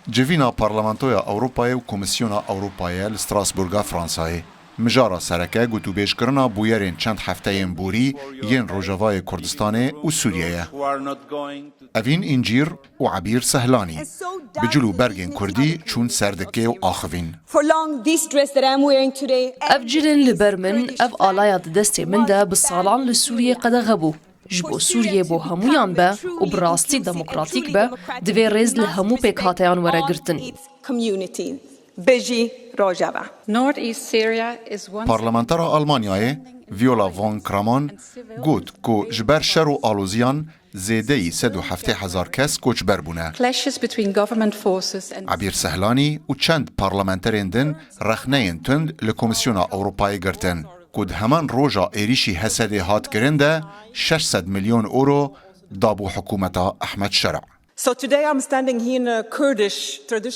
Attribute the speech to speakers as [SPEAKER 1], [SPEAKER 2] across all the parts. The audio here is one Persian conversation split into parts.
[SPEAKER 1] جوینا پارلمانتویا اروپای و کمیسیونا اروپای لستراسبورگا فرانسای مجارا سرکه گوتو بیش کرنا بویرین چند هفته این بوری ین روژاوای کردستان و سوریه. اوین انجیر و عبیر سهلانی بجلو برگین کردی چون سردکه و آخوین.
[SPEAKER 2] اف جرن لبرمن اف آلایات دستی من ده بسالان لسوریه قد غبو. جبو سوریه بو همویان به و براستی دموکراتیک به دوی ریز لهمو پیک هاتیان وره گرتن.
[SPEAKER 1] پارلمانتر آلمانیای ویولا وان کرامان گوت کو جبر شر و آلوزیان زیده 170,000 کس کوچبر بونه. عبیر سهلانی و چند پارلمانترین دن رخنه تند لکومیسیون اروپایی گرتن. کود همان روژا ایریشی حسده هات گرنده 600 میلیون اورو دابو حکومت احمد شرع.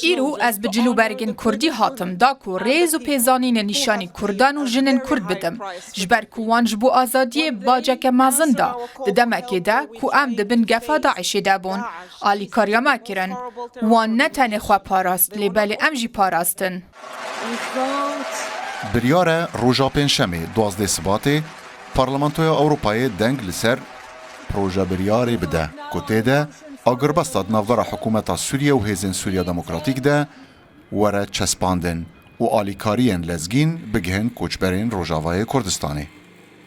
[SPEAKER 3] ایرو از بجلو برگن کردی هاتم دا کو ریز و پیزانین نشانی کردان و جنن کرد بدم. جبر کوان جبو آزادی باجک مازن دا. دمکی دا کو ام دبن گفا داعشی دا بون. آلی کاریا ما کرن. وان نتنه خواه پاراست لیبالی ام جی پاراستن.
[SPEAKER 1] بریاره روژا پنجشنبه 12 سباته پارلمانتوی اروپای دنگ لسر پروژه بریاره بده کته ده آگربستاد نافدار حکومت سوریه و هیزن سوریه دموکراتیک ده وره چسپاندن و آلیکارین لزگین بگهن کوچبرین روژاوای کردستانی.